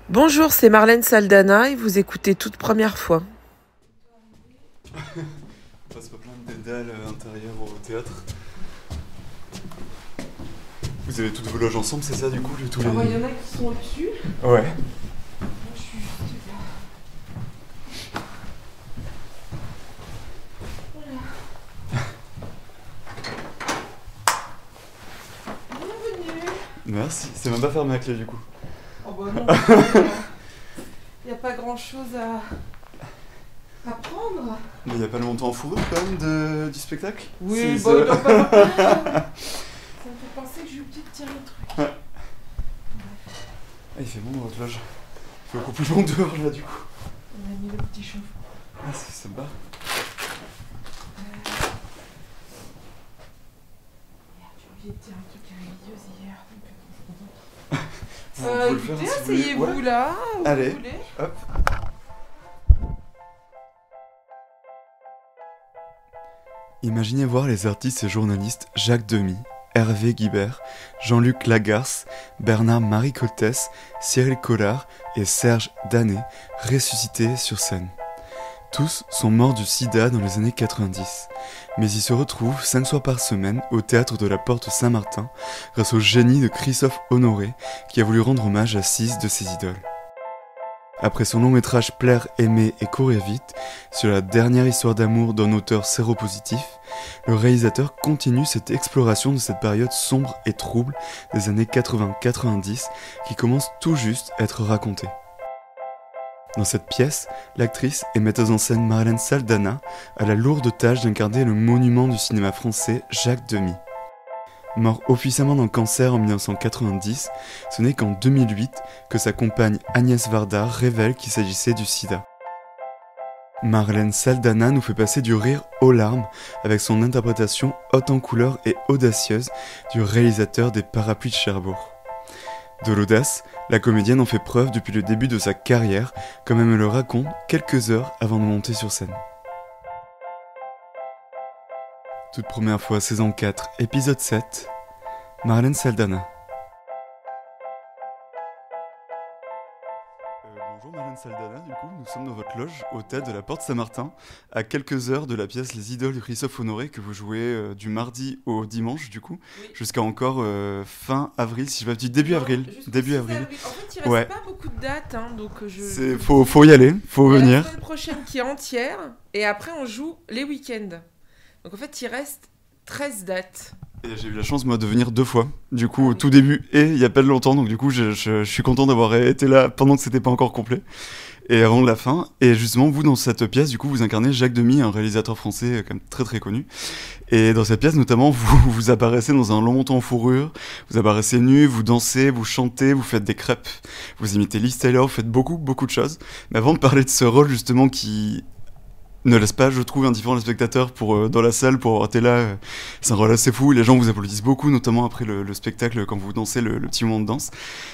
Bonjour, c'est Marlène Saldana et vous écoutez toute première fois. On passe pas plein de dédales intérieures au théâtre. Vous avez toutes vos loges ensemble, c'est ça du coup tous les... Il y en a qui sont au-dessus. Ouais. Moi, je suis juste là. Voilà. Bienvenue. Merci, c'est même pas fermé à clé du coup. Oh bah non, il n'y a pas grand-chose à prendre. Mais il y a pas le montant en fourrure quand même du spectacle? Oui, Si, bah ça... non, pas. Ça me fait penser que j'ai oublié de tirer le truc. Ouais. Ah, il fait bon dans votre loge. Il fait beaucoup plus bon dehors là du coup. On a mis le petit chauffe. Ah, ça bat. Merde, j'ai oublié de tirer un truc à la vidéos hier. Vous pouvez le faire Écoutez, si vous voulez. asseyez-vous Ouais. là, où Allez. vous voulez. Hop. Imaginez voir les artistes et journalistes Jacques Demy, Hervé Guibert, Jean-Luc Lagarce, Bernard-Marie Coltès, Cyril Collard et Serge Danet ressuscités sur scène. Tous sont morts du sida dans les années 90, mais ils se retrouvent 5 soirs par semaine au théâtre de la Porte Saint-Martin grâce au génie de Christophe Honoré qui a voulu rendre hommage à 6 de ses idoles. Après son long métrage Plaire, aimer et courir vite, sur la dernière histoire d'amour d'un auteur séropositif, le réalisateur continue cette exploration de cette période sombre et trouble des années 80-90 qui commence tout juste à être racontée. Dans cette pièce, l'actrice et metteuse en scène Marlène Saldana a la lourde tâche d'incarner le monument du cinéma français Jacques Demy. Mort officiellement d'un cancer en 1990, ce n'est qu'en 2008 que sa compagne Agnès Varda révèle qu'il s'agissait du sida. Marlène Saldana nous fait passer du rire aux larmes avec son interprétation haute en couleur et audacieuse du réalisateur des Parapluies de Cherbourg. De l'audace, la comédienne en fait preuve depuis le début de sa carrière, comme elle me le raconte quelques heures avant de monter sur scène. Toute première fois, saison 4, épisode 7, Marlène Saldana. Bonjour Marlène Saldana, du coup, nous sommes dans votre loge au théâtre de la Porte Saint-Martin, à quelques heures de la pièce Les Idoles de Christophe Honoré que vous jouez du mardi au dimanche, du coup, Oui. jusqu'à encore fin avril, si je ne pas début Non, avril. jusqu'au Début 6 avril. En fait, il reste Ouais. pas beaucoup de dates, hein, donc Faut y aller, faut Il y a venir. la semaine prochaine qui est entière, et après on joue les week-ends. Donc en fait, il reste 13 dates. Et j'ai eu la chance, moi, de venir 2 fois. Du coup, Ah au oui. tout début et il y a pas longtemps. Donc, du coup, je suis content d'avoir été là pendant que c'était pas encore complet. Et avant la fin. Et justement, vous, dans cette pièce, du coup, vous incarnez Jacques Demy, un réalisateur français quand même très très connu. Et dans cette pièce, notamment, vous apparaissez dans un long manteau en fourrure. Vous apparaissez nu, vous dansez, vous chantez, vous faites des crêpes. Vous imitez Liz Taylor, vous faites beaucoup de choses. Mais avant de parler de ce rôle, justement, qui ne laisse pas, je trouve, indifférent les spectateurs dans la salle pour avoir été là. C'est un rôle assez fou. Les gens vous applaudissent beaucoup, notamment après le spectacle, quand vous dansez le petit moment de danse.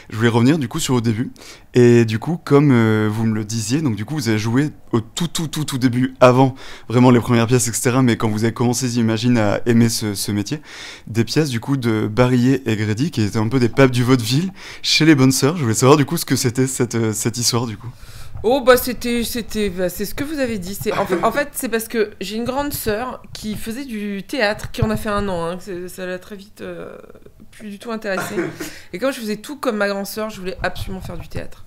Je voulais revenir du coup sur au début. Et du coup, comme vous me le disiez, donc du coup, vous avez joué au tout début, avant vraiment les premières pièces, etc. Mais quand vous avez commencé, j'imagine, à aimer ce métier, des pièces du coup de Barillet et Grédy, qui étaient un peu des papes du vaudeville, chez les Bonnes Sœurs. Je voulais savoir du coup ce que c'était cette histoire du coup. Oh bah c'est ce que vous avez dit. En fait, c'est parce que j'ai une grande sœur qui faisait du théâtre, qui en a fait 1 an. Hein, ça l'a très vite plus du tout intéressée. Et comme je faisais tout comme ma grande sœur, je voulais absolument faire du théâtre.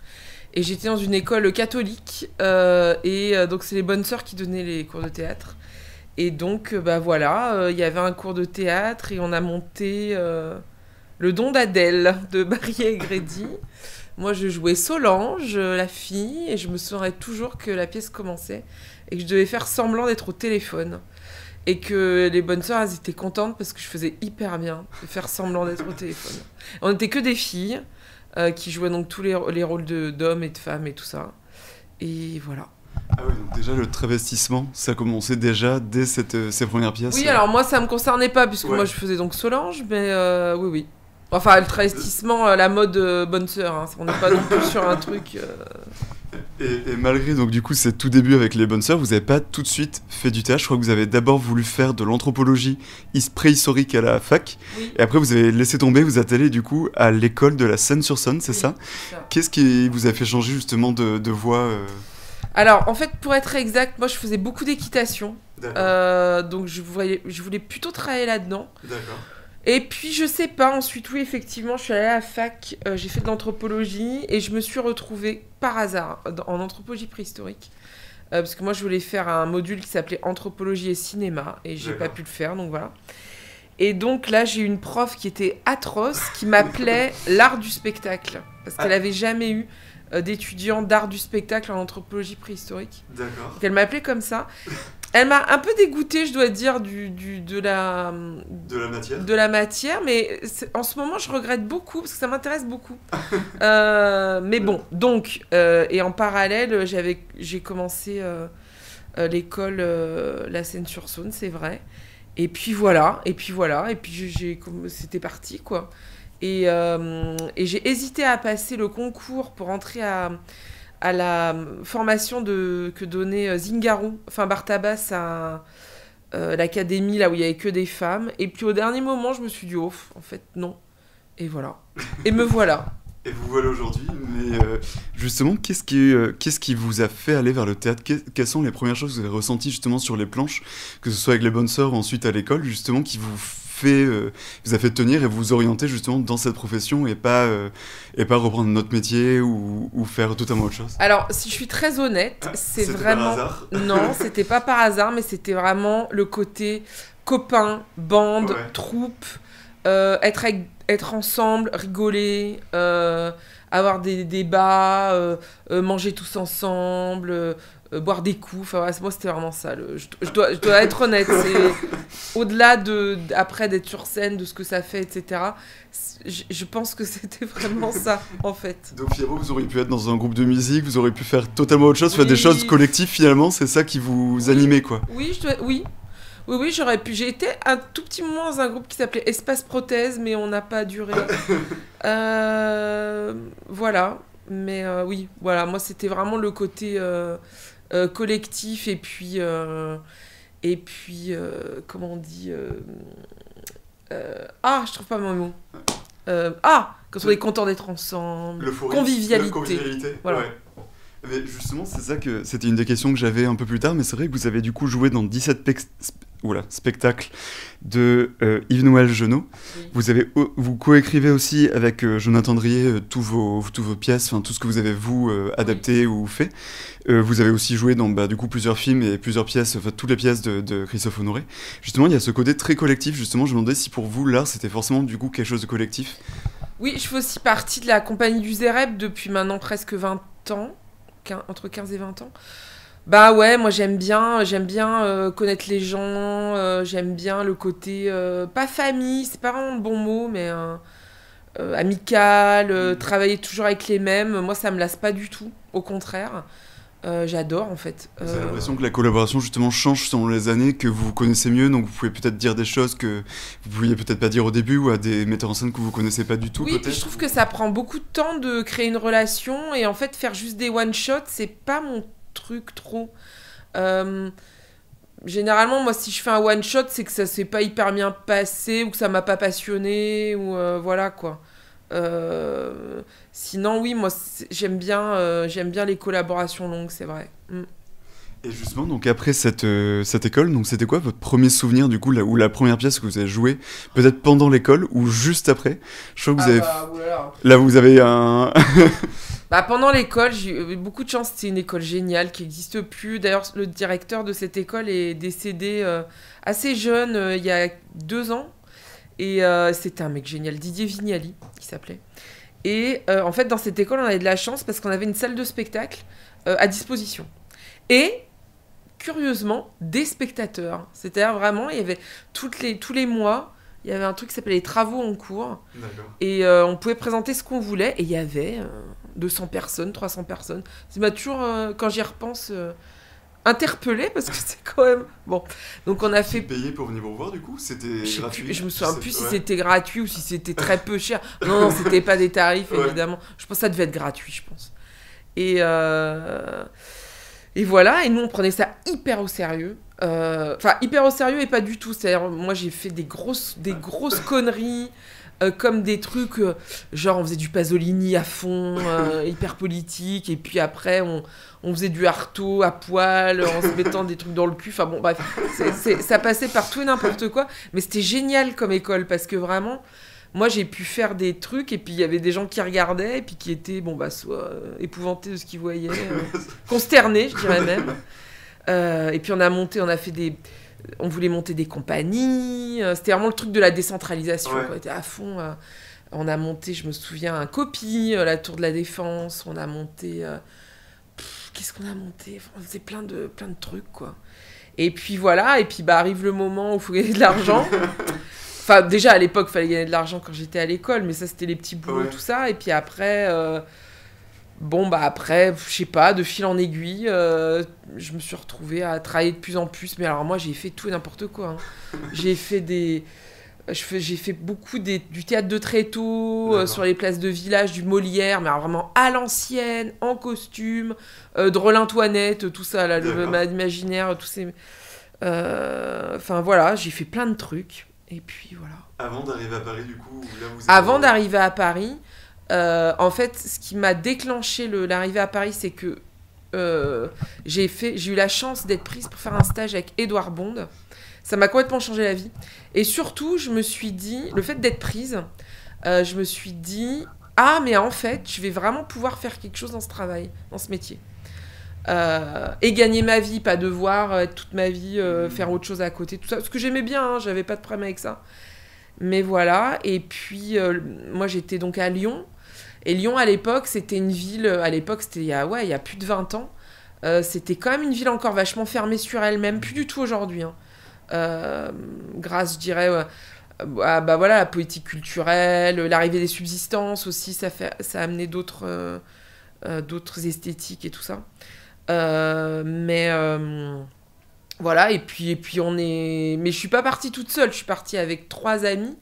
Et j'étais dans une école catholique, donc c'est les Bonnes Sœurs qui donnaient les cours de théâtre. Et donc bah voilà, il y avait un cours de théâtre et on a monté Le Don d'Adèle de Barillet et Grédy. Moi, je jouais Solange, la fille, et je me souviendrai toujours que la pièce commençait et que je devais faire semblant d'être au téléphone. Et que les Bonnes Sœurs, elles étaient contentes parce que je faisais hyper bien de faire semblant d'être au téléphone. On n'était que des filles qui jouaient donc tous les rôles d'hommes et de femmes et tout ça. Et voilà. Ah oui, donc déjà le travestissement, ça commençait déjà dès ces premières pièces. Oui, alors moi, ça me concernait pas puisque Ouais. moi, je faisais donc Solange, mais oui. Enfin, le travestissement, la mode Bonne Sœur, hein, on n'est pas non plus sur un truc... Et malgré donc du coup ces tout débuts avec les bonnes sœurs, vous n'avez pas tout de suite fait du théâtre. Je crois que vous avez d'abord voulu faire de l'anthropologie préhistorique à la fac, Oui, et après vous avez laissé tomber, vous êtes allé du coup à l'école de la Seine-sur-Saône, c'est oui, ça? c'est ça. Qu'est-ce qui vous a fait changer justement de voie Alors, en fait, pour être exact, moi, je faisais beaucoup d'équitation. D'accord, Donc, je voulais plutôt travailler là-dedans. d'accord. Et puis, je sais pas, ensuite, oui, effectivement, je suis allée à la fac, j'ai fait de l'anthropologie et je me suis retrouvée par hasard en anthropologie préhistorique. Parce que moi, je voulais faire un module qui s'appelait anthropologie et cinéma et j'ai pas D'accord. pu le faire, donc voilà. Et donc là, j'ai eu une prof qui était atroce, qui m'appelait l'art du spectacle. Parce qu'elle Ah. avait jamais eu d'étudiants d'art du spectacle en anthropologie préhistorique. D'accord. Donc elle m'appelait comme ça. Elle m'a un peu dégoûtée, je dois dire, De la matière. de la matière, mais en ce moment, je regrette beaucoup parce que ça m'intéresse beaucoup. Mais bon, donc, et en parallèle, j'ai commencé l'école La Seine-sur-Saône, c'est vrai. Et puis voilà, et puis c'était parti, quoi. Et j'ai hésité à passer le concours pour entrer à la formation que donnait Zingarou, enfin Bartabas, à l'académie, là où il n'y avait que des femmes. Et puis au dernier moment, je me suis dit, oh, en fait, non. Et voilà. Et me voilà. Et vous voilà aujourd'hui, mais justement, qu'est-ce qui vous a fait aller vers le théâtre? Quelles sont les premières choses que vous avez ressenties justement sur les planches, que ce soit avec les bonnes sœurs ou ensuite à l'école, justement, vous a fait tenir et vous orienter justement dans cette profession et pas reprendre notre métier ou faire totalement autre chose? Alors, si je suis très honnête, c'est C'était vraiment... par hasard. Non, c'était pas par hasard, mais c'était vraiment le côté copain, bande, Ouais. troupe, être ensemble, rigoler, avoir des débats, manger tous ensemble, boire des coups. Enfin, ouais, moi, c'était vraiment ça. Je dois être honnête. C'est au-delà après d'être sur scène, de ce que ça fait, etc. Je pense que c'était vraiment ça, en fait. Donc finalement, vous auriez pu être dans un groupe de musique, vous auriez pu faire totalement autre chose, faire des Oui. choses collectives finalement, c'est ça qui vous animait quoi. Oui, oui, j'aurais pu. J'ai été un tout petit moment dans un groupe qui s'appelait Espace Prothèse, mais on n'a pas duré. Voilà. Mais oui, voilà. Moi, c'était vraiment le côté collectif comment on dit je trouve pas mon mot. Quand on est content d'être ensemble. L'euphorie, Convivialité. la convivialité. Voilà. Ouais. Mais justement, c'est ça que c'était une des questions que j'avais un peu plus tard, mais c'est vrai que vous avez du coup joué dans 17 spectacles de Yves Noël Genot. Oui. Vous coécrivez aussi avec Jonathan Drier tous vos pièces, enfin tout ce que vous avez adapté ou fait. Vous avez aussi joué dans du coup plusieurs films et plusieurs pièces, enfin toutes les pièces de Christophe Honoré. Justement, il y a ce côté très collectif. Justement, je me demandais si pour vous l'art c'était forcément du coup quelque chose de collectif. Oui, je fais aussi partie de la compagnie du Zéreb depuis maintenant presque 20 ans, entre 15 et 20 ans. Bah ouais, moi j'aime bien connaître les gens, j'aime bien le côté, pas famille, c'est pas vraiment le bon mot, mais amical, travailler toujours avec les mêmes, moi ça me lasse pas du tout, au contraire. J'adore en fait. Vous avez l'impression que la collaboration justement change selon les années, que vous vous connaissez mieux, donc vous pouvez peut-être dire des choses que vous pouviez peut-être pas dire au début ou à des metteurs en scène que vous connaissez pas du tout. Oui, peut-être. puis je trouve que ça prend beaucoup de temps de créer une relation et en fait faire juste des one-shots, c'est pas mon truc trop. Généralement, moi si je fais un one-shot, c'est que ça s'est pas hyper bien passé ou que ça m'a pas passionné ou voilà quoi. Sinon, oui, moi j'aime bien les collaborations longues, c'est vrai. Et justement, donc après cette école, donc c'était quoi votre premier souvenir du coup, ou la première pièce que vous avez jouée, peut-être pendant l'école ou juste après? Je crois que vous avez, Oulala. là vous avez un. Pendant l'école, j'ai eu beaucoup de chance, c'était une école géniale qui n'existe plus. D'ailleurs, le directeur de cette école est décédé assez jeune, il y a 2 ans. Et c'était un mec génial, Didier Vignali, qui s'appelait. Et en fait, dans cette école, on avait de la chance parce qu'on avait une salle de spectacle à disposition. Et, curieusement, des spectateurs. C'est-à-dire vraiment, il y avait tous les mois, il y avait un truc qui s'appelait les travaux en cours. D'accord. Et on pouvait présenter ce qu'on voulait. Et il y avait 200 personnes, 300 personnes. Ça m'a toujours, quand j'y repense, interpellée parce que c'est quand même... Bon, donc on a fait... Payé pour venir vous voir du coup? C'était gratuit? Je me souviens plus si Ouais. c'était gratuit ou si c'était très peu cher. Non, c'était pas des tarifs, Ouais. évidemment. Je pense que ça devait être gratuit, je pense. Et voilà, et nous on prenait ça hyper au sérieux. Enfin, hyper au sérieux et pas du tout. C'est-à-dire, moi j'ai fait des grosses conneries, comme des trucs, genre on faisait du Pasolini à fond, hyper politique, et puis après on faisait du Artaud à poil, en se mettant des trucs dans le cul. Enfin bon, bref, ça passait par tout et n'importe quoi. Mais c'était génial comme école, parce que vraiment, moi j'ai pu faire des trucs, et puis il y avait des gens qui regardaient, et puis qui étaient, soit épouvantés de ce qu'ils voyaient, consternés, je dirais même. Et puis on voulait monter des compagnies, c'était vraiment le truc de la décentralisation, ouais. quoi. On était à fond. On a monté, je me souviens, un Copie, la Tour de la Défense, on a monté... qu'est-ce qu'on a monté ? On faisait plein de trucs, quoi. Et puis voilà, et puis arrive le moment où il faut gagner de l'argent. Enfin, déjà à l'époque, il fallait gagner de l'argent quand j'étais à l'école, mais ça c'était les petits boulots, ouais. Tout ça. Et puis après... après, je sais pas, de fil en aiguille, je me suis retrouvée à travailler de plus en plus. Mais alors moi, j'ai fait tout et n'importe quoi. Hein. J'ai fait beaucoup du théâtre de Tréteau, sur les places de village, du Molière, mais alors vraiment à l'ancienne, en costume, de Rollin-Toinette, tout ça, là, l'imaginaire, tous ces... Enfin voilà, j'ai fait plein de trucs. Et puis voilà. Avant d'arriver à Paris, du coup, là vous Avant d'arriver à Paris... en fait, ce qui m'a déclenché l'arrivée à Paris, c'est que j'ai eu la chance d'être prise pour faire un stage avec Édouard Bond. Ça m'a complètement changé la vie. Et surtout, je me suis dit, le fait d'être prise, je me suis dit, mais en fait, je vais vraiment pouvoir faire quelque chose dans ce travail, dans ce métier. Et gagner ma vie, pas devoir être toute ma vie faire autre chose à côté, tout ça. Parce que j'aimais bien, hein, j'avais pas de problème avec ça. Mais voilà, et puis moi j'étais donc à Lyon. Et Lyon, à l'époque, c'était une ville... À l'époque, c'était il y a plus de 20 ans. C'était quand même une ville encore vachement fermée sur elle-même. Plus du tout aujourd'hui. Hein. Grâce, je dirais, à la politique culturelle, l'arrivée des subsistances aussi, ça a amené d'autres esthétiques et tout ça. Voilà, et puis on est... Mais je suis pas partie toute seule. Je suis partie avec 3 amis.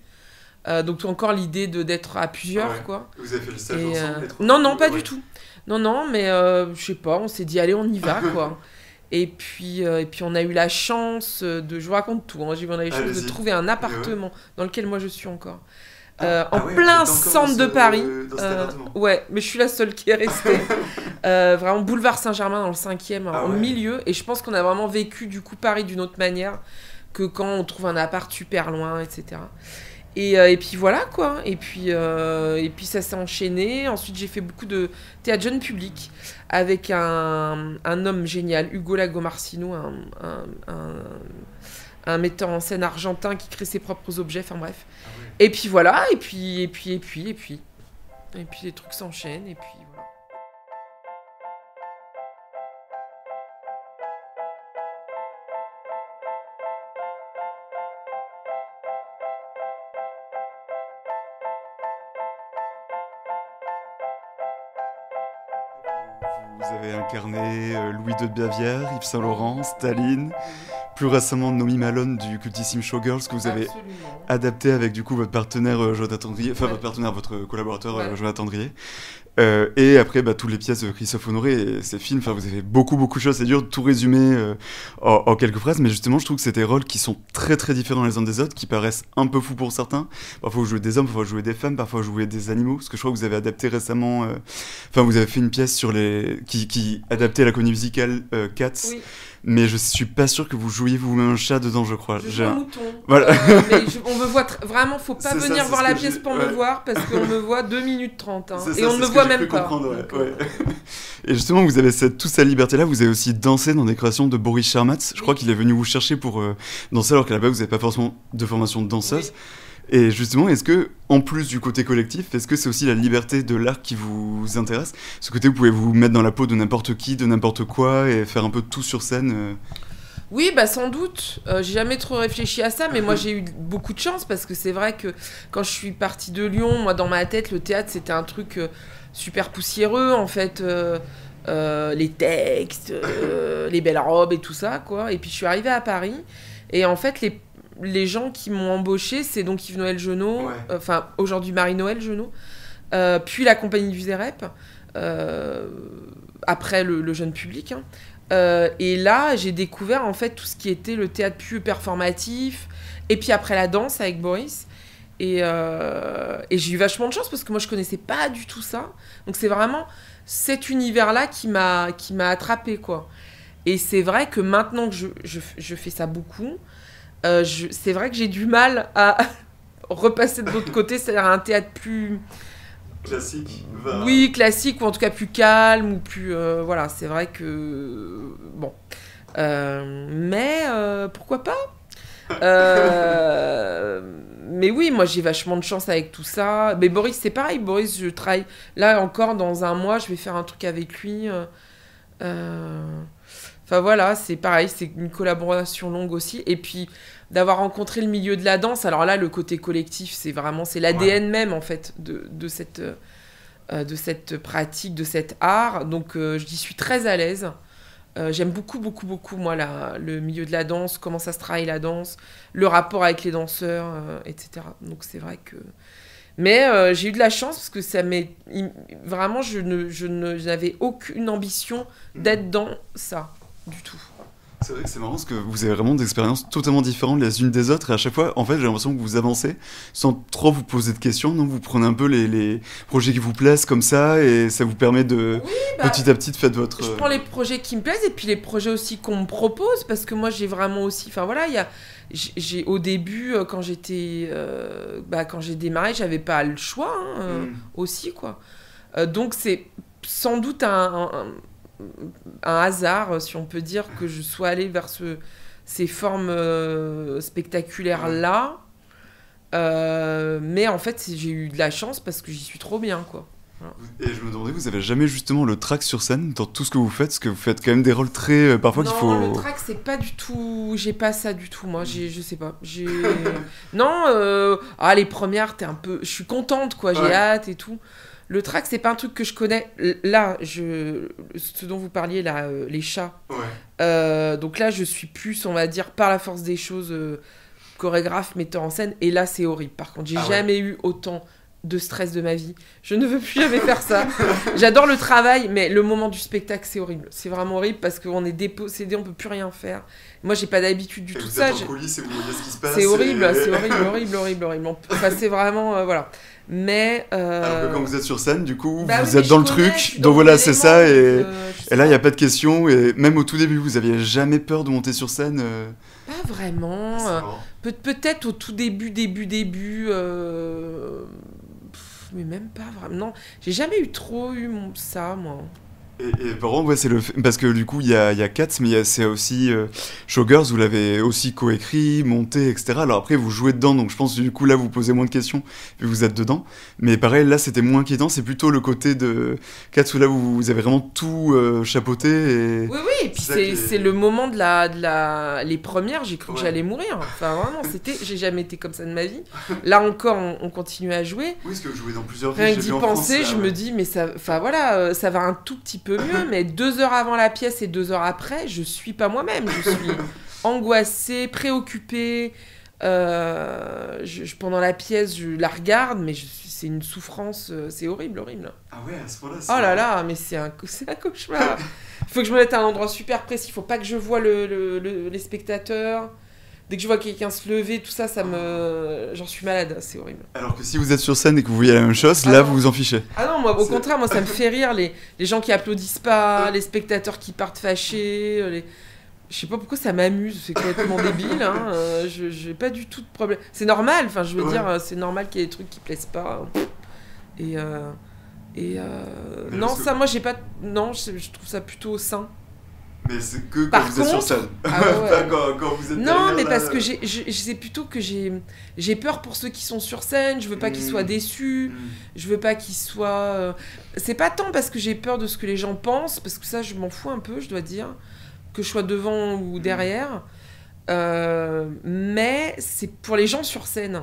Donc encore l'idée d'être à plusieurs, quoi. Vous avez fait le stage ensemble, Non, pas du tout. Non, mais je sais pas, on s'est dit allez, on y va, quoi. Et puis on a eu la chance je vous raconte tout, hein, on a eu la chance de trouver un appartement dans lequel moi je suis encore. En plein centre de Paris. Ouais, mais je suis la seule qui est restée. Vraiment boulevard Saint-Germain dans le 5e, au milieu. Et je pense qu'on a vraiment vécu du coup Paris d'une autre manière que quand on trouve un appart super loin, etc. Et puis voilà, quoi. Et puis ça s'est enchaîné. Ensuite, j'ai fait beaucoup de théâtre jeune public avec un homme génial, Hugo Lagomarsino, un metteur en scène argentin qui crée ses propres objets. Enfin bref. Et puis voilà. Et puis les trucs s'enchaînent. Et puis voilà. Vous avez incarné Louis II de Bavière, Yves Saint-Laurent, Staline, plus récemment Nomi Malone du cultissime Showgirls que vous avez adapté avec du coup votre partenaire Jonathan Andrier, votre collaborateur Jonathan Andrier. Et après toutes les pièces de Christophe Honoré et ses films, vous avez beaucoup de choses, c'est dur de tout résumer en quelques phrases, mais justement je trouve que c'est des rôles qui sont très très différents les uns des autres, qui paraissent un peu fous pour certains. Parfois vous jouez des hommes, parfois vous jouez des femmes, parfois vous jouez des animaux, parce que je crois que vous avez adapté récemment, vous avez fait une pièce sur qui adaptait la comédie musicale Cats. Oui. Mais je suis pas sûr que vous jouiez vous-même un chat dedans, je crois. Je joue un mouton. Voilà. Mais on me voit vraiment, faut pas venir voir la pièce pour me voir, parce qu'on me voit 2 minutes 30. Hein, et on ne me voit même pas. Ouais. Et justement, vous avez toute cette liberté-là. Vous avez aussi dansé dans des créations de Boris Chermatz. Je crois qu'il est venu vous chercher pour danser, alors qu'à la base, vous n'avez pas forcément de formation de danseuse. Oui. Et justement, est-ce que, en plus du côté collectif, est-ce que c'est aussi la liberté de l'art qui vous intéresse ? Ce côté, vous pouvez vous mettre dans la peau de n'importe qui, de n'importe quoi, et faire un peu tout sur scène Oui, sans doute. J'ai jamais trop réfléchi à ça, mais moi j'ai eu beaucoup de chance, parce que c'est vrai que quand je suis partie de Lyon, moi dans ma tête, le théâtre c'était un truc super poussiéreux, en fait. Les textes, les belles robes et tout ça, quoi. Et puis je suis arrivée à Paris, et en fait les gens qui m'ont embauchée, c'est donc Yves-Noël Genot, aujourd'hui Marie-Noël Genot, puis la compagnie du Zérep. après le jeune public. Hein. Et là, j'ai découvert en fait tout ce qui était le théâtre plus performatif, et puis après la danse avec Boris. Et j'ai eu vachement de chance parce que moi, je connaissais pas du tout ça. Donc c'est vraiment cet univers-là qui m'a attrapée, quoi. Et c'est vrai que maintenant que je fais ça beaucoup, c'est vrai que j'ai du mal à repasser de l'autre côté, c'est-à-dire un théâtre plus... Classique. Oui, classique, ou en tout cas plus calme, ou plus... voilà, c'est vrai que... Bon. Mais pourquoi pas mais oui, moi j'ai vachement de chance avec tout ça. Mais Boris, c'est pareil. Boris, je travaille... Là, encore, dans un mois, je vais faire un truc avec lui. Enfin voilà, c'est pareil, c'est une collaboration longue aussi. Et puis d'avoir rencontré le milieu de la danse, alors là, le côté collectif, c'est l'ADN même, en fait, de cette pratique, de cet art. Donc j'y suis très à l'aise. J'aime beaucoup, beaucoup, beaucoup, moi, le milieu de la danse, comment ça se travaille la danse, le rapport avec les danseurs, etc. Donc c'est vrai que... Mais j'ai eu de la chance parce que ça m'est... Vraiment, je n'avais aucune ambition d'être dans ça, du tout. C'est vrai que c'est marrant parce que vous avez vraiment des expériences totalement différentes les unes des autres et à chaque fois, en fait, j'ai l'impression que vous avancez sans trop vous poser de questions, donc vous prenez un peu les projets qui vous plaisent comme ça et ça vous permet de petit à petit de faire votre... Je prends les projets qui me plaisent et puis les projets aussi qu'on me propose parce que moi j'ai vraiment aussi... Enfin voilà, j'ai au début, quand j'ai démarré, j'avais pas le choix aussi, quoi. Donc c'est sans doute un hasard, si on peut dire, que je sois allée vers ces formes spectaculaires-là. Mais en fait, j'ai eu de la chance parce que j'y suis trop bien, quoi. Voilà. Et je me demandais, vous avez jamais justement le trac sur scène dans tout ce que vous faites, parce que vous faites quand même des rôles très... parfois qu'il faut... Non, le trac, c'est pas du tout... J'ai pas ça du tout, moi. Je sais pas. Non, les premières, je suis contente, quoi. J'ai hâte et tout. Le track, c'est pas un truc que je connais. Là, ce dont vous parliez, là, les chats. Ouais. Donc là, je suis plus, on va dire, par la force des choses, chorégraphe, metteur en scène. Et là, c'est horrible. Par contre, j'ai jamais eu autant de stress de ma vie. Je ne veux plus jamais faire ça. J'adore le travail, mais le moment du spectacle, c'est horrible. C'est vraiment horrible parce qu'on est dépossédé, on peut plus rien faire. Moi, j'ai pas d'habitude du tout vous ça. Êtes en coulisses et vous voyez ce qui se passe. C'est horrible, c'est horrible. Enfin, c'est vraiment, voilà. Mais alors que quand vous êtes sur scène, du coup, bah vous êtes dans le truc, donc voilà, c'est ça, et là, il n'y a pas de question, et même au tout début, vous aviez jamais peur de monter sur scène Pas vraiment. Peut-être au tout début, mais même pas vraiment. Non, j'ai jamais trop eu ça, moi. Et par contre, c'est parce que du coup, il y a Cats, mais c'est aussi Showgirls, vous l'avez aussi coécrit, monté, etc. Alors après, vous jouez dedans, donc je pense que du coup, là, vous posez moins de questions, puis vous êtes dedans. Mais pareil, là, c'était moins inquiétant, c'est plutôt le côté de Cats où là, vous avez vraiment tout chapeauté. Et... Oui, et puis c'est le moment de les premières, j'ai cru que j'allais mourir. Enfin, vraiment, j'ai jamais été comme ça de ma vie. Là encore, on continue à jouer. Oui, parce que vous jouez dans plusieurs villes. Rien que d'y penser, je me dis, mais ça va un tout petit peu mieux, mais 2 heures avant la pièce et 2 heures après, je suis pas moi-même. Je suis angoissée, préoccupée. Pendant la pièce, je la regarde, mais c'est une souffrance, c'est horrible. Ah ouais, à ce point-là. Oh là là, mais c'est un cauchemar. Il faut que je me mette à un endroit super précis. Il faut pas que je voie les spectateurs. Dès que je vois quelqu'un se lever, tout ça, j'en suis malade, c'est horrible. Alors que si vous êtes sur scène et que vous voyez la même chose, là, vous vous en fichez. Ah non, moi, au contraire, moi, ça me fait rire, les gens qui applaudissent pas, les spectateurs qui partent fâchés, Je sais pas pourquoi ça m'amuse, c'est complètement débile, hein. J'ai pas du tout de problème. C'est normal, enfin, je veux dire, c'est normal qu'il y ait des trucs qui plaisent pas. Non, ça, moi, j'ai pas... Non, je trouve ça plutôt sain. Mais c'est que quand vous êtes sur scène. Pas quand vous êtes non, mais parce que c'est plutôt que j'ai peur pour ceux qui sont sur scène. Je veux pas qu'ils soient déçus. Je veux pas qu'ils soient... C'est pas tant parce que j'ai peur de ce que les gens pensent, parce que ça, je m'en fous un peu, je dois dire, que je sois devant ou derrière. Mais c'est pour les gens sur scène.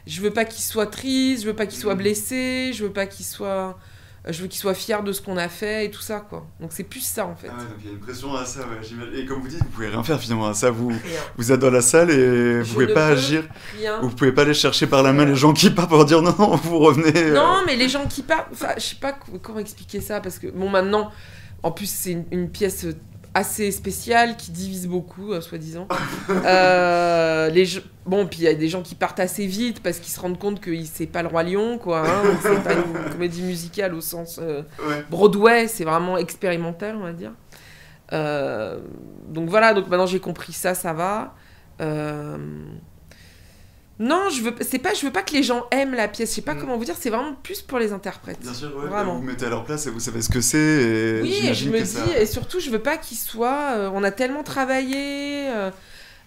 Je veux pas qu'ils soient tristes, je veux pas qu'ils soient blessés, je veux qu'ils soient fiers de ce qu'on a fait et tout ça, quoi. Donc c'est plus ça, en fait. Ah ouais, donc il y a une pression à ça, ouais, j'imagine. Et comme vous dites, vous pouvez rien faire finalement à ça. Vous êtes dans la salle et vous pouvez pas agir. Rien. Vous pouvez pas aller chercher par la main les gens qui partent pour dire non, vous revenez. Non, mais les gens qui partent... Enfin, je sais pas comment expliquer ça, parce que, bon, maintenant, En plus, c'est une pièce assez spéciale qui divise beaucoup, soi-disant. Bon, puis il y a des gens qui partent assez vite parce qu'ils se rendent compte que c'est pas le Roi Lion, quoi. Hein, c'est pas une comédie musicale au sens Broadway, c'est vraiment expérimental, on va dire. Donc voilà, donc maintenant j'ai compris ça va. Non, je veux pas que les gens aiment la pièce, je sais pas comment vous dire, c'est vraiment plus pour les interprètes. Bien sûr, vraiment. Vous vous mettez à leur place et vous savez ce que c'est. Et oui, et je me dis, et surtout je veux pas qu'ils soient... on a tellement travaillé,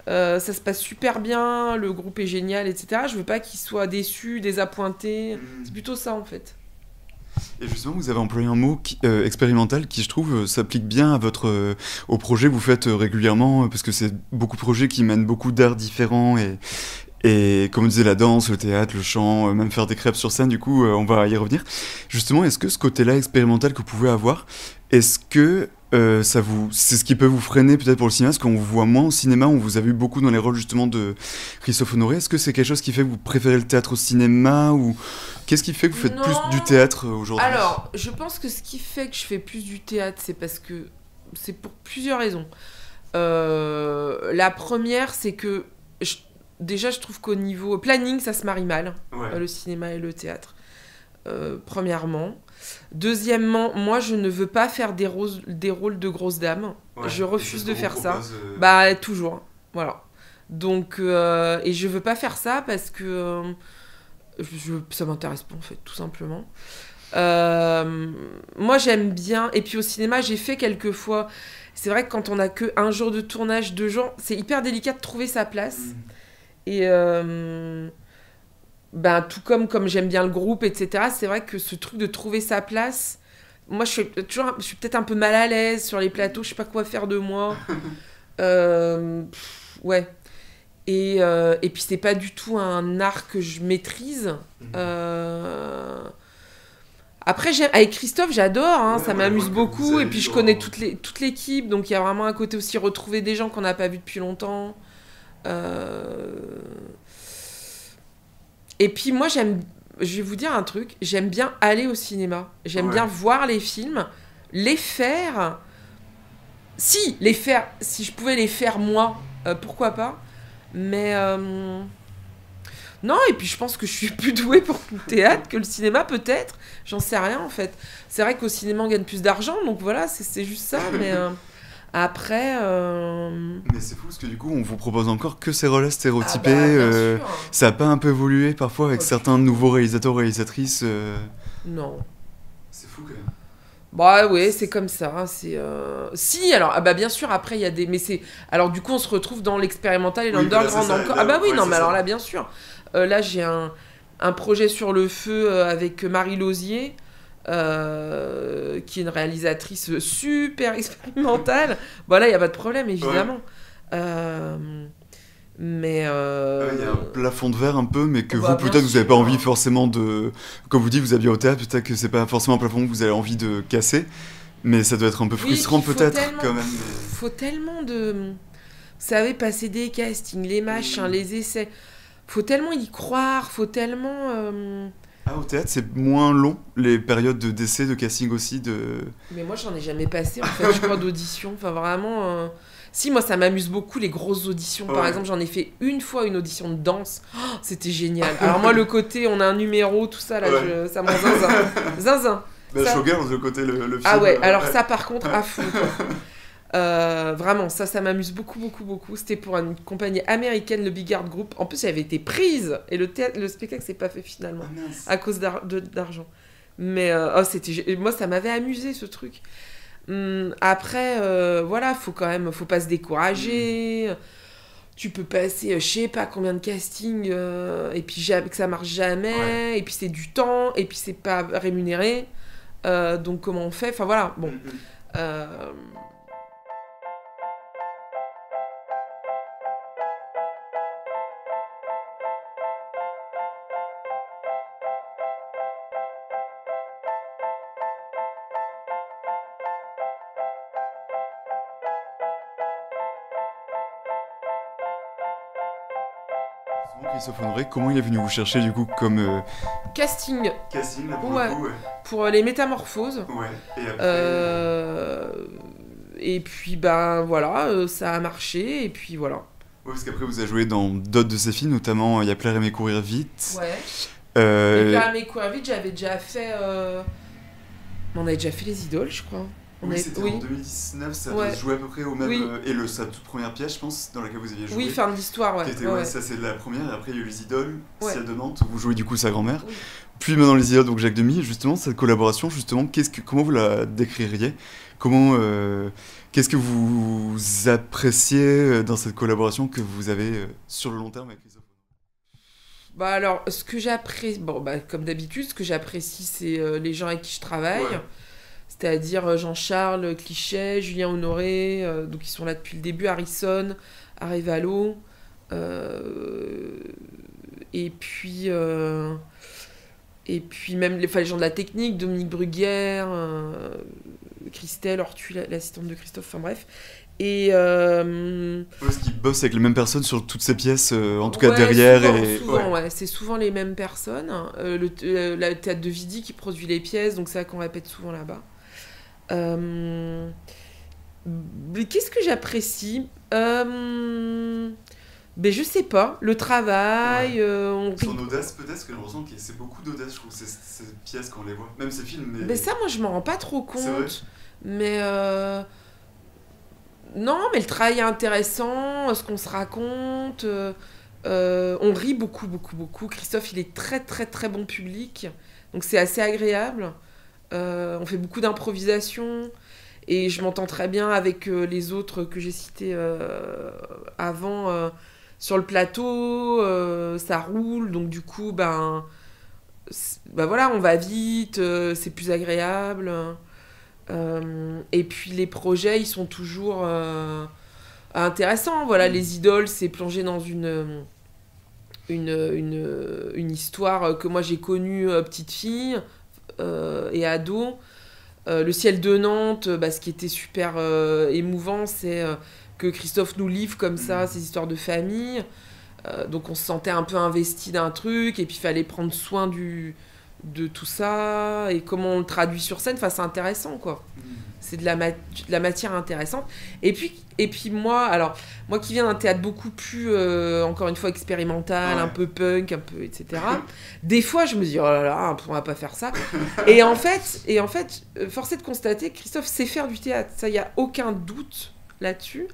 ça se passe super bien, le groupe est génial, etc. Je veux pas qu'ils soient déçus, désappointés, c'est plutôt ça en fait. Et justement, vous avez employé un mot expérimental qui, je trouve, s'applique bien à au projet que vous faites régulièrement, parce que c'est beaucoup de projets qui mènent beaucoup d'arts différents et comme on disait, la danse, le théâtre, le chant, même faire des crêpes sur scène, du coup, on va y revenir. Justement, est-ce que ce côté-là expérimental que vous pouvez avoir, est-ce que c'est ce qui peut vous freiner peut-être pour le cinéma, parce qu'on vous voit moins au cinéma, on vous a vu beaucoup dans les rôles justement de Christophe Honoré. Est-ce que c'est quelque chose qui fait que vous préférez le théâtre au cinéma, ou qu'est-ce qui fait que vous faites plus du théâtre aujourd'hui ? Alors, je pense que ce qui fait que je fais plus du théâtre, c'est parce que c'est pour plusieurs raisons. La première, c'est que déjà, je trouve qu'au niveau planning, ça se marie mal, le cinéma et le théâtre. Premièrement. Deuxièmement, moi, je ne veux pas faire des rôles de grosses dames. Je refuse de faire ça. Bah, toujours. Voilà. Donc, et je veux pas faire ça parce que ça m'intéresse pas, en fait, tout simplement. Moi, j'aime bien. Et puis, au cinéma, j'ai fait quelques fois. C'est vrai que quand on a que un jour de tournage, 2 jours, c'est hyper délicat de trouver sa place. Et tout comme j'aime bien le groupe, etc., c'est vrai que ce truc de trouver sa place, moi je suis peut-être un peu mal à l'aise sur les plateaux, je sais pas quoi faire de moi. Ouais. Et puis c'est pas du tout un art que je maîtrise. Après, avec Christophe, j'adore, ça m'amuse beaucoup, et puis je connais toute l'équipe, donc il y a vraiment un côté aussi retrouver des gens qu'on n'a pas vus depuis longtemps. Et puis moi je vais vous dire un truc, j'aime bien aller au cinéma, j'aime bien voir les films, les faire, si je pouvais les faire moi, pourquoi pas, mais non, et puis je pense que je suis plus douée pour le théâtre que le cinéma peut-être, j'en sais rien en fait, c'est vrai qu'au cinéma on gagne plus d'argent, donc voilà, c'est juste ça, mais après... Mais c'est fou parce que du coup on vous propose encore que ces rôles stéréotypés, ça a pas un peu évolué parfois avec certains nouveaux réalisateurs, réalisatrices Non. C'est fou quand même. Bah ouais, c'est comme ça, Si, alors, bien sûr, après il y a des... Mais c'est... Alors du coup on se retrouve dans l'expérimental et l'underground encore. Mais alors là bien sûr. Là j'ai un projet sur le feu avec Marie Lausier, qui est une réalisatrice super expérimentale. Là il n'y a pas de problème évidemment. Mais il y a un plafond de verre un peu, mais que vous peut-être vous n'avez pas envie forcément de... Comme vous dites, vous aviez au théâtre, peut-être que c'est pas forcément un plafond que vous avez envie de casser, mais ça doit être un peu frustrant peut-être quand même. Faut tellement de... Vous savez, passer des castings, les machins, les essais. Faut tellement y croire, faut tellement... Au théâtre, c'est moins long, les périodes d'essai, de casting aussi, Mais moi, j'en ai jamais passé, en fait, je crois, d'audition. Enfin, vraiment... Si, moi, ça m'amuse beaucoup, les grosses auditions. Par exemple, j'en ai fait une fois une audition de danse. Oh, c'était génial. Alors moi, le côté, on a un numéro, tout ça, là, ça m'en zinzin. Showgirls, le côté, le film. Ah ouais, alors ça, par contre, à fond, quoi. Vraiment, ça m'amuse beaucoup, beaucoup, beaucoup. C'était pour une compagnie américaine, le Big Art Group. En plus, elle avait été prise. Et le spectacle s'est pas fait, finalement, à cause d'argent. Mais moi, ça m'avait amusé, ce truc. Après, faut pas se décourager. Tu peux passer, je sais pas combien de castings, et puis que ça marche jamais, et puis c'est du temps, et puis c'est pas rémunéré. Donc comment on fait ? Enfin voilà, bon. Christophe Honoré, comment il est venu vous chercher du coup comme casting là, pour le coup, pour les métamorphoses. Et après... Et puis, ben voilà, ça a marché, et puis voilà. Ouais, parce qu'après, vous avez joué dans d'autres de ces films, notamment Il y a Plaire aimer courir vite. Ouais. Euh, Et puis, à mes courir vite, j'avais déjà fait. On avait déjà fait Les Idoles, je crois. Oui, c'était en 2019, ça devait se jouer à peu près au même... Oui. Et sa toute première pièce, je pense, dans laquelle vous aviez joué. Oui, fin de l'histoire, ouais. Qui était, ça c'est la première, et après il y a eu Les Idoles, Ciel de Nantes, où vous jouez du coup sa grand-mère. Oui. Puis maintenant Les Idoles, donc Jacques Demy, justement, cette collaboration, justement, comment vous la décririez ? Qu'est-ce que vous appréciez dans cette collaboration que vous avez sur le long terme avec Christophe ? Bah alors, ce que j'apprécie... Bon, bah comme d'habitude, ce que j'apprécie, c'est les gens avec qui je travaille. Ouais. C'est-à-dire Jean-Charles Clichet, Julien Honoré, donc ils sont là depuis le début, Harrison, Arevalo, et puis même les gens de la technique, Dominique Bruguière, Christelle, Ortu, l'assistante de Christophe, enfin bref. Et parce qu'ils bossent avec les mêmes personnes sur toutes ces pièces, en tout cas derrière. Souvent, c'est souvent les mêmes personnes. Le théâtre de Vidy qui produit les pièces, donc c'est ça qu'on répète souvent là-bas. Qu'est-ce que j'apprécie je sais pas, le travail. Son audace, peut-être, parce que j'ai l'impression que c'est beaucoup d'audace, je trouve, ces pièces quand on les voit, même ces films. Mais ça, moi, je m'en rends pas trop compte. Mais non, mais le travail est intéressant, ce qu'on se raconte. On rit beaucoup, beaucoup, beaucoup. Christophe, il est très, très, très bon public, donc c'est assez agréable. On fait beaucoup d'improvisation et je m'entends très bien avec les autres que j'ai cités avant sur le plateau, ça roule, donc du coup voilà, on va vite, c'est plus agréable, et puis les projets ils sont toujours intéressants. Voilà, Les Idoles, c'est plongé dans une histoire que moi j'ai connue petite fille et ado. Le Ciel de Nantes, ce qui était super émouvant, c'est que Christophe nous livre comme ça ces histoires de famille. Donc on se sentait un peu investi d'un truc, et puis il fallait prendre soin de tout ça, et comment on le traduit sur scène. Enfin, c'est intéressant, quoi. C'est de la matière intéressante. Et puis moi qui viens d'un théâtre beaucoup plus, encore une fois, expérimental, un peu punk, un peu, etc. Des fois, je me dis, oh là là, on va pas faire ça. et en fait, force est de constater que Christophe sait faire du théâtre. Ça, il n'y a aucun doute là-dessus.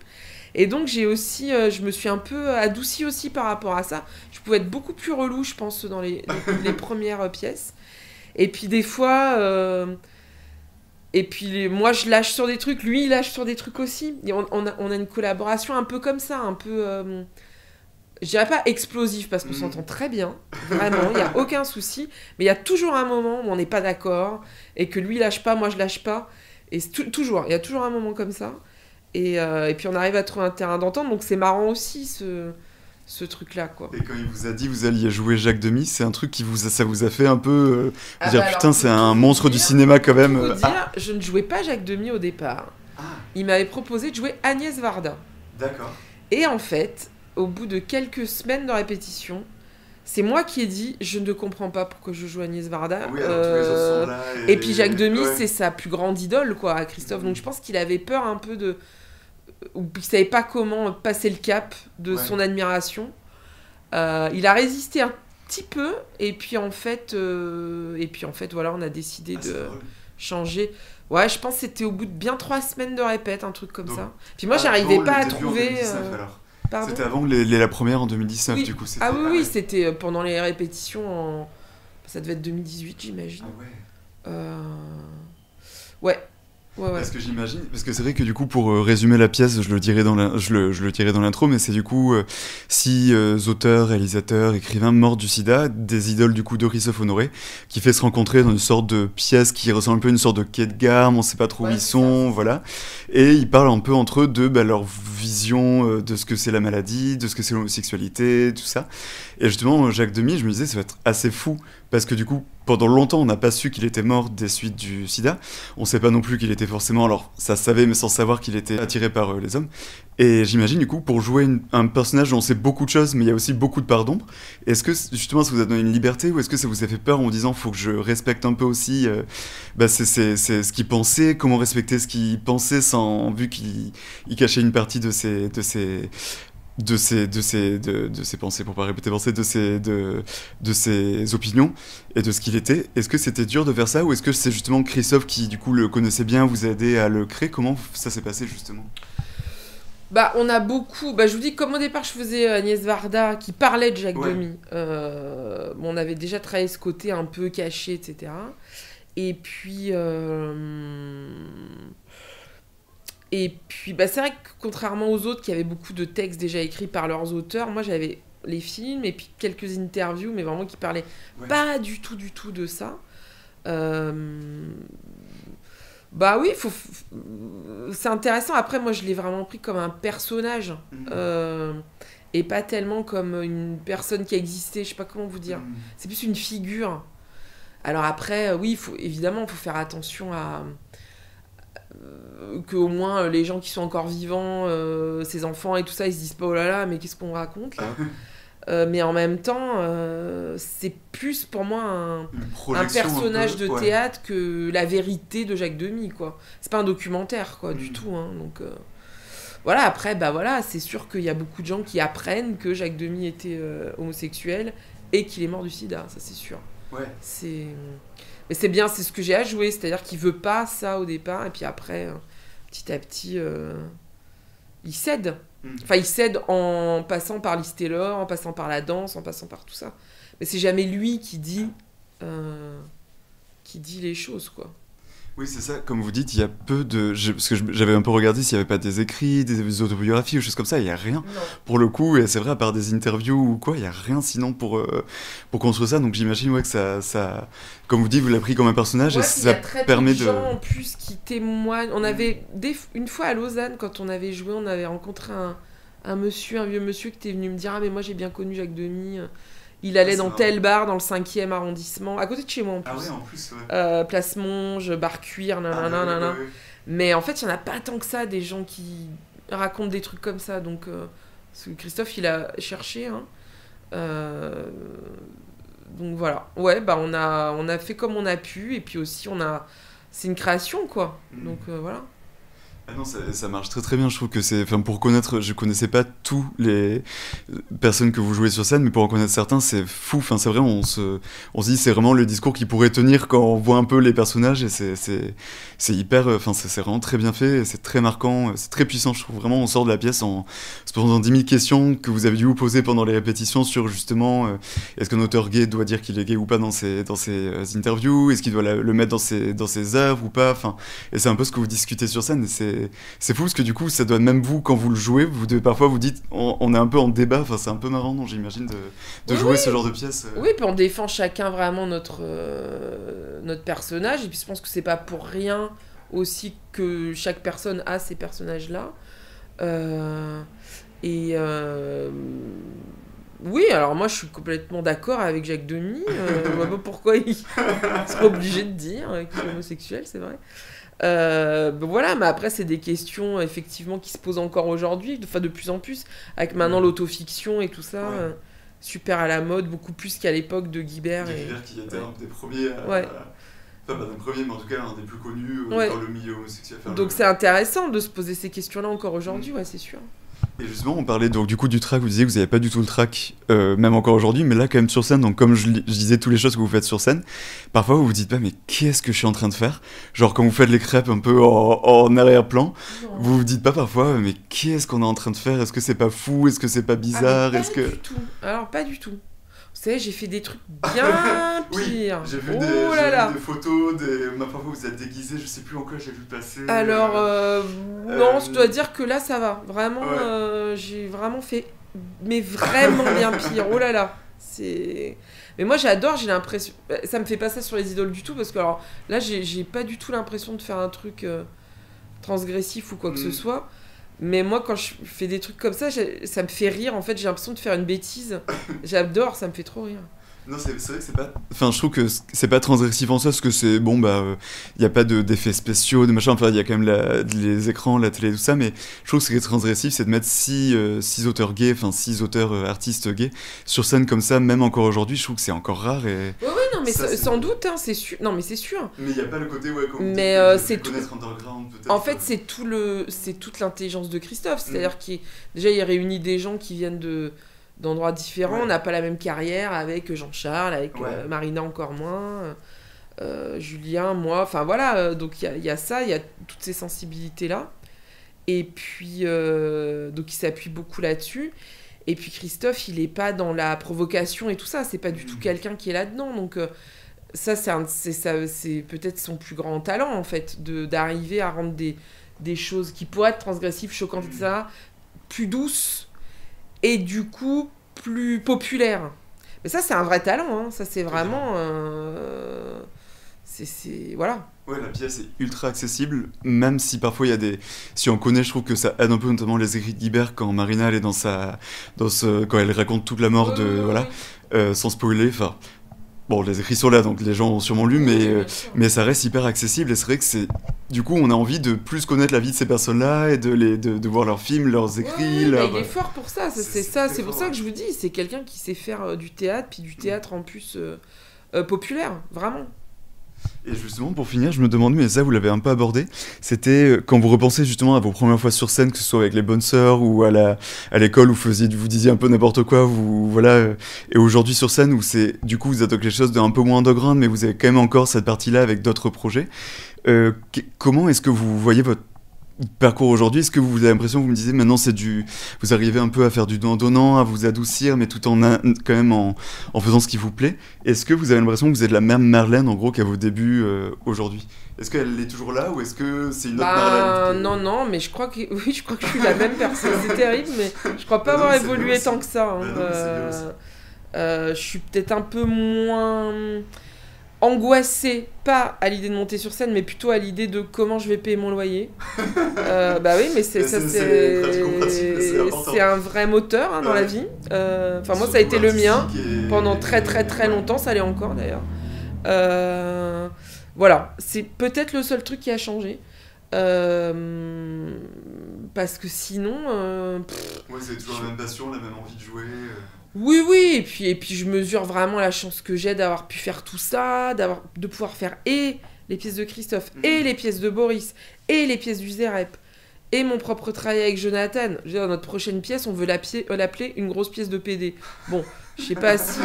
Et donc, je me suis un peu adoucie aussi par rapport à ça. Je pouvais être beaucoup plus relou, je pense, dans les premières pièces. Et puis, des fois... Et puis moi je lâche sur des trucs, lui il lâche sur des trucs aussi. Et on a une collaboration un peu comme ça, un peu, je dirais pas explosive parce qu'on s'entend très bien, vraiment, il n'y a aucun souci. Mais il y a toujours un moment où on n'est pas d'accord et que lui lâche pas, moi je lâche pas. Et toujours, il y a toujours un moment comme ça. Et puis on arrive à trouver un terrain d'entente, donc c'est marrant aussi ce truc-là, quoi. Et quand il vous a dit que vous alliez jouer Jacques Demy, c'est un truc ça vous a fait un peu putain, c'est un monstre du cinéma quand même. Je ne jouais pas Jacques Demy au départ. Il m'avait proposé de jouer Agnès Varda. D'accord. Et en fait, au bout de quelques semaines de répétition, c'est moi qui ai dit, je ne comprends pas pourquoi je joue Agnès Varda. Oui, alors tous les autres sont là. Et puis Jacques Demy, c'est sa plus grande idole, quoi, à Christophe. Donc je pense qu'il avait peur un peu ou qu'il savait pas comment passer le cap de son admiration. Il a résisté un petit peu, et puis en fait voilà, on a décidé de changer. Ouais, je pense que c'était au bout de bien 3 semaines de répète, un truc comme ça. Puis moi, j'arrivais pas à trouver... 2019, alors. C'était avant la première en 2019, du coup. Oui, c'était pendant les répétitions ça devait être 2018, j'imagine. Ah ouais. Ouais. Parce que j'imagine, parce que c'est vrai que du coup pour résumer la pièce, je le dirai dans l'intro, mais c'est du coup 6 auteurs, réalisateurs, écrivains morts du sida, des idoles du coup de Christophe Honoré, qui fait se rencontrer dans une sorte de pièce qui ressemble un peu à une sorte de quai de gare, on sait pas trop où ils sont, voilà, et ils parlent un peu entre eux de leur vision de ce que c'est la maladie, de ce que c'est l'homosexualité, tout ça. Et justement Jacques Demy, je me disais ça va être assez fou parce que du coup, pendant longtemps, on n'a pas su qu'il était mort des suites du sida. On sait pas non plus qu'il était forcément, alors ça se savait, mais sans savoir qu'il était attiré par les hommes. Et j'imagine, du coup, pour jouer un personnage dont on sait beaucoup de choses, mais il y a aussi beaucoup de parts d'ombre, est-ce que justement ça vous a donné une liberté, ou est-ce que ça vous a fait peur en disant faut que je respecte un peu aussi c'est ce qu'il pensait, comment respecter ce qu'il pensait sans, vu qu'il cachait une partie de ses pensées, pour pas répéter pensées, de ses opinions et de ce qu'il était. Est-ce que c'était dur de faire ça, ou est-ce que c'est justement Christophe qui du coup le connaissait bien, vous a aidé à le créer? Comment ça s'est passé justement? Bah, on a beaucoup. Bah, je vous dis, comme au départ, je faisais Agnès Varda qui parlait de Jacques Demy. Bon, on avait déjà travaillé ce côté un peu caché, etc. Et puis. Bah, c'est vrai que contrairement aux autres qui avaient beaucoup de textes déjà écrits par leurs auteurs, moi j'avais les films et puis quelques interviews, mais vraiment qui parlaient pas du tout de ça. Bah oui, c'est intéressant. Après, moi je l'ai vraiment pris comme un personnage et pas tellement comme une personne qui a existé, je sais pas comment vous dire. C'est plus une figure. Alors après, oui, évidemment, il faut faire attention à... que au moins les gens qui sont encore vivants, ses enfants et tout ça, ils se disent pas oh là là, mais qu'est-ce qu'on raconte là. Mais en même temps, c'est plus pour moi un personnage de théâtre que la vérité de Jacques Demy, quoi. C'est pas un documentaire, quoi, du tout. Hein, donc voilà. Après, bah voilà, c'est sûr qu'il y a beaucoup de gens qui apprennent que Jacques Demy était homosexuel et qu'il est mort du sida, ça c'est sûr. Mais c'est bien, c'est ce que j'ai à jouer, c'est-à-dire qu'il veut pas ça au départ, et puis après, petit à petit, il cède. Enfin, il cède en passant par Liz Taylor, en passant par la danse, en passant par tout ça. Mais c'est jamais lui qui dit les choses, quoi. Oui, c'est ça. Comme vous dites, il y a peu de... Parce que j'avais un peu regardé s'il n'y avait pas des écrits, des autobiographies ou choses comme ça. Il n'y a rien. Non. Pour le coup, et c'est vrai, à part des interviews ou quoi, il n'y a rien sinon pour construire ça. Donc j'imagine que ça... Comme vous dites, vous l'avez pris comme un personnage et ça permet de... Il y a très peu de gens en plus qui témoignent. On avait... Une fois à Lausanne, quand on avait joué, on avait rencontré un vieux monsieur qui était venu me dire « Ah, mais moi j'ai bien connu Jacques Demy. Il allait dans tel bar dans le 5e arrondissement, à côté de chez moi en plus. » Ah ouais, en plus, ouais. Place Monge, bar cuir, nanana. Ouais. Mais en fait, il n'y en a pas tant que ça, des gens qui racontent des trucs comme ça. Donc, Christophe, il a cherché. Hein. Donc voilà. Ouais, bah on a fait comme on a pu. Et puis aussi, c'est une création, quoi. Donc voilà. Ah non, ça marche très très bien. Je trouve que c'est, enfin, pour connaître, je connaissais pas tous les personnes que vous jouez sur scène, mais pour en connaître certains, c'est fou. Enfin, c'est vrai, on se dit c'est vraiment le discours qui pourrait tenir quand on voit un peu les personnages, et c'est hyper, enfin, c'est vraiment très bien fait, et c'est très marquant, c'est très puissant. Je trouve vraiment, on sort de la pièce en se posant 10 000 questions que vous avez dû vous poser pendant les répétitions sur justement est-ce qu'un auteur gay doit dire qu'il est gay ou pas dans ses interviews, est-ce qu'il doit le mettre dans ses œuvres ou pas. Enfin, et c'est un peu ce que vous discutez sur scène. Et c'est fou parce que du coup, ça doit, même vous, quand vous le jouez, vous devez parfois vous dites, on est un peu en débat. Enfin, c'est un peu marrant, non, j'imagine, de jouer ce genre de pièce. Oui, puis on défend chacun vraiment notre personnage. Et puis je pense que c'est pas pour rien aussi que chaque personne a ces personnages-là. Oui, alors moi je suis complètement d'accord avec Jacques Demy. Je vois pas pourquoi il serait obligé de dire qu'il est homosexuel, c'est vrai. Voilà, mais après c'est des questions effectivement qui se posent encore aujourd'hui, enfin de plus en plus, avec maintenant l'autofiction et tout ça, super à la mode, beaucoup plus qu'à l'époque de Guibert. Guibert qui était un des premiers, enfin pas d'un premier, mais en tout cas un des plus connus dans le milieu homosexuel. Donc c'est intéressant de se poser ces questions-là encore aujourd'hui, ouais, c'est sûr. Et justement, on parlait donc du coup du track, vous disiez que vous n'avez pas du tout le track, même encore aujourd'hui, mais là quand même sur scène, donc comme je disais toutes les choses que vous faites sur scène, parfois vous vous dites pas mais qu'est-ce que je suis en train de faire? Genre quand vous faites les crêpes un peu en arrière-plan, vous vous dites pas parfois mais qu'est-ce qu'on est en train de faire? Est-ce que c'est pas fou? Est-ce que c'est pas bizarre? Du tout. Alors pas du tout. Vous savez, j'ai fait des trucs bien pires. Oui, j'ai vu des photos, parfois vous êtes déguisés, je sais plus en quoi j'ai vu passer. Alors, non, je dois dire que là, ça va. Vraiment, j'ai vraiment fait, mais vraiment bien pire. Oh là là, c'est... Mais moi, j'adore, j'ai l'impression... Ça me fait pas ça sur les idoles du tout, parce que alors, là, j'ai pas du tout l'impression de faire un truc transgressif ou quoi que ce soit. Mais moi, quand je fais des trucs comme ça, ça me fait rire. En fait, j'ai l'impression de faire une bêtise. J'adore, ça me fait trop rire. Non, c'est vrai que c'est pas. Enfin, je trouve que c'est pas transgressif en soi, parce que c'est bon, y a pas d'effets spéciaux, de machin. Enfin, il y a quand même les écrans, la télé, tout ça, mais je trouve que ce qui est transgressif, c'est de mettre six auteurs gays, enfin, six auteurs artistes gays sur scène comme ça, même encore aujourd'hui, je trouve que c'est encore rare. Et Oui, non, mais ça, sans doute, hein, c'est sûr. Non, mais c'est sûr. Mais il y a pas le côté, ouais, comme mais c'est tout. Underground, peut-être. En fait, c'est toute l'intelligence de Christophe. C'est-à-dire déjà, il réunit des gens qui viennent d'endroits différents. On n'a pas la même carrière avec Jean-Charles, avec Marina encore moins, Julien, moi. Enfin voilà, donc il y a ça, il y a toutes ces sensibilités-là. Et puis, donc il s'appuie beaucoup là-dessus. Et puis Christophe, il n'est pas dans la provocation et tout ça. C'est pas du tout quelqu'un qui est là-dedans. Donc ça, c'est peut-être son plus grand talent, en fait, d'arriver à rendre des choses qui pourraient être transgressives, choquantes, etc., plus douces et du coup plus populaires. Mais ça, c'est un vrai talent, hein. Ça, c'est vraiment... voilà. Ouais, la pièce est ultra accessible, même si parfois il y a des... Si on connaît, je trouve que ça aide un peu, notamment les écrits de Guibert, quand Marina, elle est quand elle raconte toute la mort sans spoiler, enfin... Bon, les écrits sont là, donc les gens ont sûrement lu, mais ça reste hyper accessible, et c'est vrai que c'est... Du coup, on a envie de plus connaître la vie de ces personnes-là, et de voir leurs films, leurs écrits, il est fort pour ça, c'est pour ça que je vous dis, c'est quelqu'un qui sait faire du théâtre, puis du théâtre en plus populaire, vraiment. Et justement, pour finir, je me demandais, mais ça vous l'avez un peu abordé, c'était quand vous repensez justement à vos premières fois sur scène, que ce soit avec les bonnes sœurs ou à l'école où vous disiez un peu n'importe quoi, et aujourd'hui sur scène où du coup vous êtes quelque chose d'un peu moins underground, mais vous avez quand même encore cette partie-là avec d'autres projets. Comment est-ce que vous voyez votre parcours aujourd'hui? Est-ce que vous avez l'impression, vous me disiez maintenant vous arrivez un peu à faire du donnant, à vous adoucir, mais tout quand même en faisant ce qui vous plaît? Est-ce que vous avez l'impression que vous êtes la même Marlène en gros qu'à vos débuts aujourd'hui? Est-ce qu'elle est toujours là ou est-ce que c'est une autre Marlène Non, mais je crois que je suis la même personne. C'est terrible, mais je crois pas avoir évolué tant que ça. Je suis peut-être un peu moins angoissée, pas à l'idée de monter sur scène, mais plutôt à l'idée de comment je vais payer mon loyer. Oui, mais c'est un vrai moteur dans la vie. Moi, ça a été le mien pendant très très très longtemps, ça l'est encore d'ailleurs. Voilà, c'est peut-être le seul truc qui a changé. Parce que sinon... c'est toujours la même passion, la même envie de jouer... Oui, et puis je mesure vraiment la chance que j'ai d'avoir pu faire tout ça, de pouvoir faire et les pièces de Christophe, et les pièces de Boris, et les pièces du Zérep, et mon propre travail avec Jonathan. Dans notre prochaine pièce, on veut l'appeler une grosse pièce de PD. Bon, je sais pas si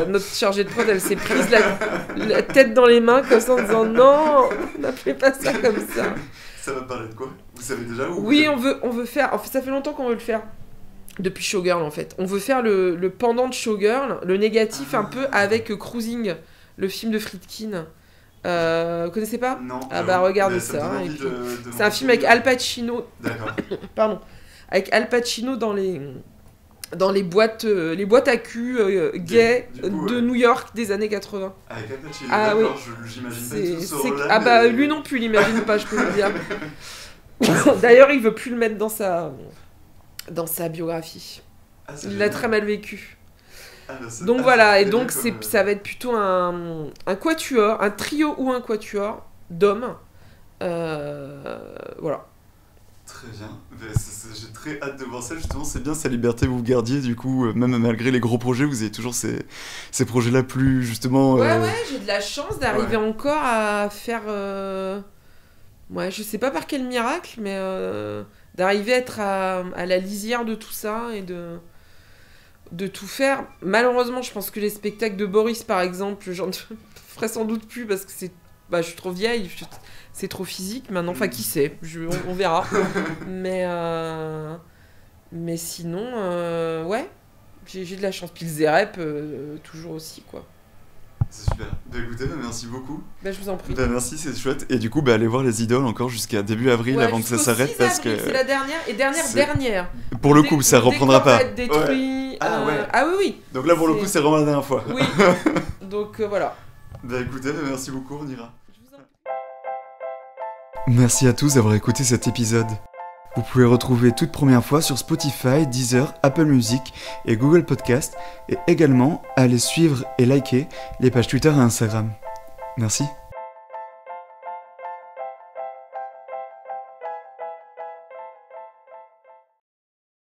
notre chargée de prod, elle s'est prise la tête dans les mains comme ça en disant non, n'appelez pas ça comme ça. Ça va parler de quoi? Vous savez déjà où? Oui, on veut faire, en fait, ça fait longtemps qu'on veut le faire. Depuis Showgirl, en fait. On veut faire le pendant de Showgirl, le négatif un peu avec Cruising, le film de Friedkin. Vous connaissez pas? Non. Regardez ça. C'est un film avec Al Pacino. D'accord. Pardon. Avec Al Pacino dans les boîtes à cul gays de New York des années 80. Avec Al Pacino, d'accord, oui. J'imagine pas tout ce rôle-là. Mais... lui non plus, il l'imagine pas, je peux le dire. D'ailleurs, il veut plus le mettre dans sa biographie. Il l'a très mal vécu. Donc voilà, et donc ça va être plutôt un quatuor, un trio ou un quatuor d'hommes. Voilà. Très bien. J'ai très hâte de voir ça. Justement, c'est bien sa liberté vous gardiez. Du coup, même malgré les gros projets, vous avez toujours ces projets-là plus justement. Ouais, j'ai de la chance d'arriver encore à faire. Je sais pas par quel miracle, mais d'arriver à être à la lisière de tout ça et de tout faire. Malheureusement, je pense que les spectacles de Boris, par exemple, j'en ferai sans doute plus parce que je suis trop vieille, c'est trop physique maintenant. Enfin, qui sait, on verra. mais sinon, j'ai de la chance. Puis le Zérep, toujours aussi, quoi. C'est super. Écoutez, merci beaucoup. Je vous en prie. Merci, c'est chouette. Et du coup, allez voir les idoles encore jusqu'à début avril avant que ça s'arrête. Parce que c'est la dernière. Pour le coup, ça reprendra pas. Être détruit. Ah oui. Donc là, pour le coup, c'est vraiment la dernière fois. Oui. Donc voilà. Écoutez, merci beaucoup, on ira. Merci à tous d'avoir écouté cet épisode. Vous pouvez retrouver toute première fois sur Spotify, Deezer, Apple Music et Google Podcast, et également aller suivre et liker les pages Twitter et Instagram. Merci.